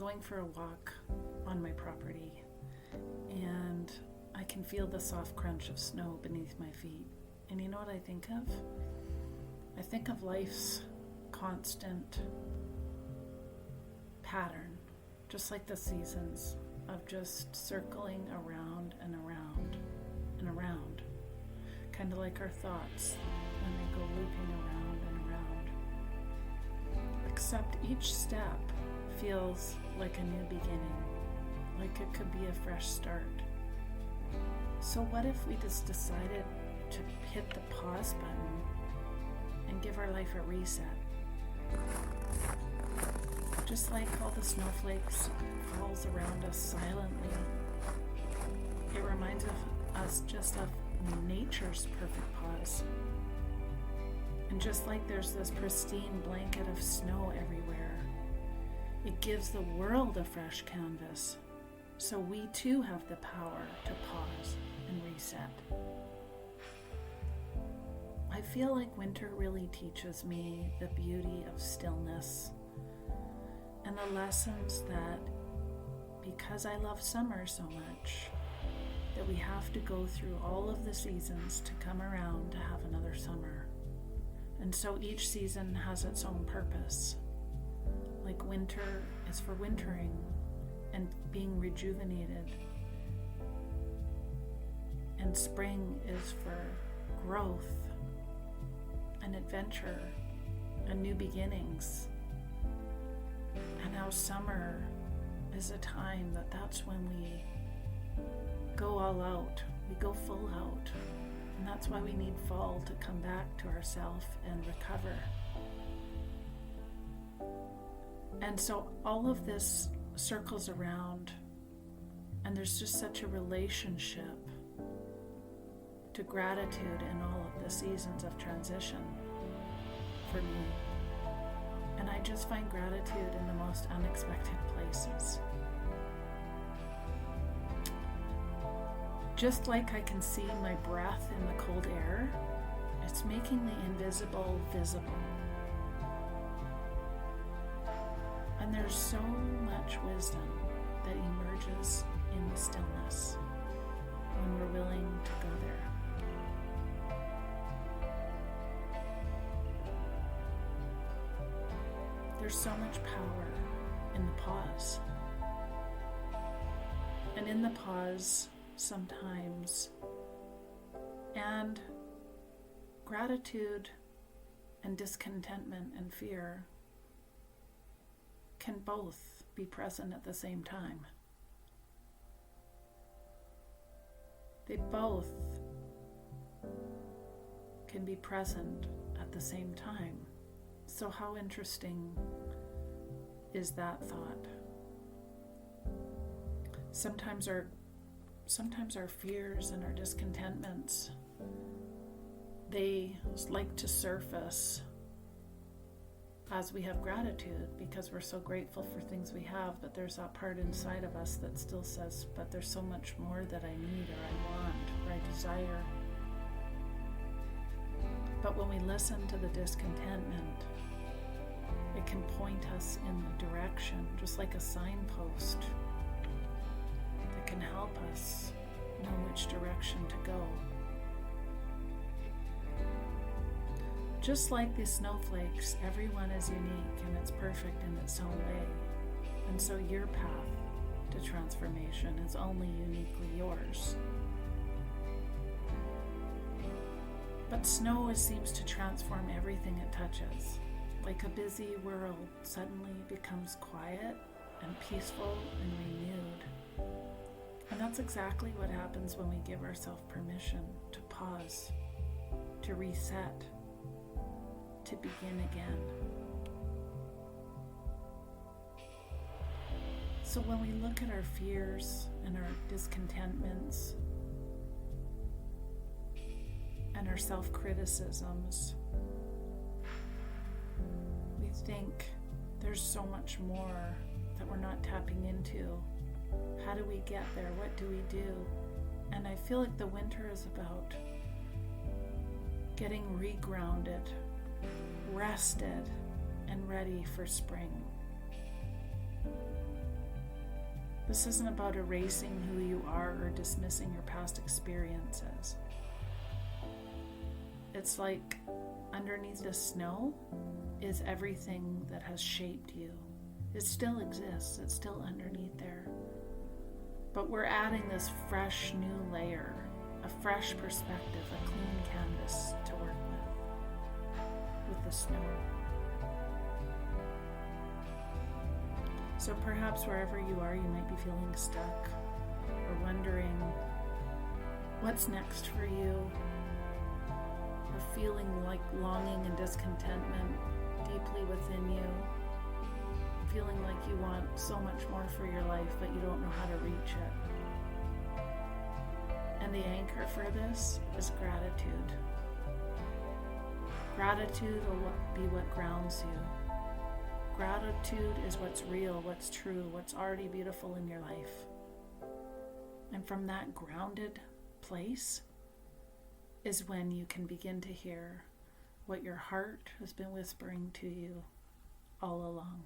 going for a walk on my property, and I can feel the soft crunch of snow beneath my feet. And you know what I think of? I think of life's constant pattern, just like the seasons of just circling around and around and around, kind of like our thoughts when they go looping around and around. Except each step feels like a new beginning, like it could be a fresh start. So what if we just decided to hit the pause button and give our life a reset? Just like all the snowflakes falls around us silently, it reminds us just of nature's perfect pause. And just like there's this pristine blanket of snow everywhere, it gives the world a fresh canvas. So we too have the power to pause and reset. I feel like winter really teaches me the beauty of stillness and the lessons that, because I love summer so much, that we have to go through all of the seasons to come around to have another summer. And so each season has its own purpose. Like winter is for wintering and being rejuvenated. And spring is for growth and adventure and new beginnings. And now summer is a time that's when we go all out, we go full out. And that's why we need fall to come back to ourselves and recover. And so all of this circles around, and there's just such a relationship to gratitude in all of the seasons of transition for me. And I just find gratitude in the most unexpected places. Just like I can see my breath in the cold air, it's making the invisible visible. And there's so much wisdom that emerges in the stillness when we're willing to go there. There's so much power in the pause. And in the pause, sometimes, and gratitude and discontentment and fear can both be present at the same time. They both can be present at the same time. So how interesting is that thought? Sometimes our fears and our discontentments, they like to surface as we have gratitude because we're so grateful for things we have, but there's that part inside of us that still says, but there's so much more that I need or I want or I desire. But when we listen to the discontentment, it can point us in the direction, just like a signpost that can help us know which direction to go. Just like the snowflakes, everyone is unique and it's perfect in its own way. And so your path to transformation is only uniquely yours. But snow seems to transform everything it touches. Like a busy world suddenly becomes quiet and peaceful and renewed. And that's exactly what happens when we give ourselves permission to pause, to reset, to begin again. So when we look at our fears and our discontentments and our self-criticisms, we think there's so much more that we're not tapping into. How do we get there? What do we do? And I feel like the winter is about getting regrounded, rested, and ready for spring. This isn't about erasing who you are or dismissing your past experiences. It's like underneath the snow is everything that has shaped you. It still exists. It's still underneath there. But we're adding this fresh new layer, a fresh perspective, a clean canvas to work with the snow. So perhaps wherever you are, you might be feeling stuck or wondering what's next for you, or feeling like longing and discontentment deeply within you, feeling like you want so much more for your life, but you don't know how to reach it. And the anchor for this is gratitude. Gratitude will be what grounds you. Gratitude is what's real, what's true, what's already beautiful in your life. And from that grounded place is when you can begin to hear what your heart has been whispering to you all along.